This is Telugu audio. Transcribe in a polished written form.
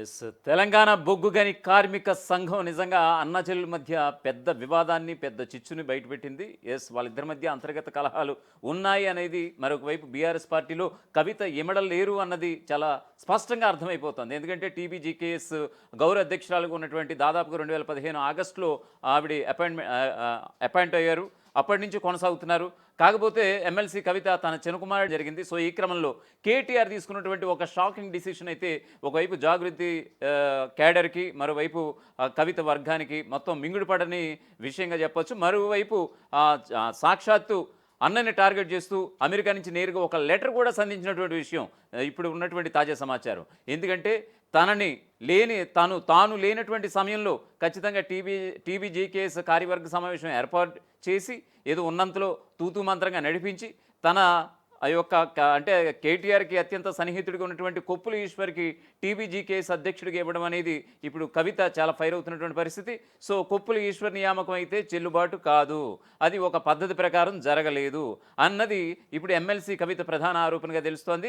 ఎస్. తెలంగాణ బొగ్గు గని కార్మిక సంఘం నిజంగా అన్నా చెల్లెల మధ్య పెద్ద వివాదాన్ని, పెద్ద చిచ్చుని బయటపెట్టింది. ఎస్, వాళ్ళిద్దరి మధ్య అంతర్గత కలహాలు ఉన్నాయి అనేది మరొక వైపు బీఆర్ఎస్ పార్టీలో కవిత ఇమడలేరు అన్నది చాలా స్పష్టంగా అర్థమైపోతుంది. ఎందుకంటే టీబీజీకేఎస్ గౌరవ అధ్యక్షురాలుగా ఉన్నటువంటి దాదాపుగా 2015 ఆగస్టులో ఆవిడ అపాయింట్ అయ్యారు. అప్పటి నుంచి కొనసాగుతున్నారు. కాకపోతే ఎమ్మెల్సీ కవిత తన చిన్నకుమారుడు జరిగింది. సో ఈ క్రమంలో కేటీఆర్ తీసుకున్నటువంటి ఒక షాకింగ్ డిసిషన్ అయితే ఒకవైపు జాగృతి క్యాడర్కి, మరోవైపు కవిత వర్గానికి మొత్తం మింగుడుపడని విషయంగా చెప్పొచ్చు. మరోవైపు సాక్షాత్తు అన్నని టార్గెట్ చేస్తూ అమెరికా నుంచి నేరుగా ఒక లెటర్ కూడా సంధించినటువంటి విషయం ఇప్పుడు ఉన్నటువంటి తాజా సమాచారం. ఎందుకంటే తాను లేనటువంటి సమయంలో ఖచ్చితంగా టీబీజీకేఎస్ కార్యవర్గ సమావేశం ఏర్పాటు చేసి ఏదో ఉన్నంతలో తూతూ మంత్రంగా నడిపించి తన అంటే కేటీఆర్కి అత్యంత సన్నిహితుడిగా ఉన్నటువంటి కొప్పుల ఈశ్వర్కి టీబీజీకేఎస్ అధ్యక్షుడిగా ఇవ్వడం అనేది ఇప్పుడు కవిత చాలా ఫైర్ అవుతున్నటువంటి పరిస్థితి. సో కొప్పుల ఈశ్వర్ నియామకం అయితే చెల్లుబాటు కాదు, అది ఒక పద్ధతి ప్రకారం జరగలేదు అన్నది ఇప్పుడు ఎమ్మెల్సీ కవిత ప్రధాన ఆరోపణగా తెలుస్తోంది.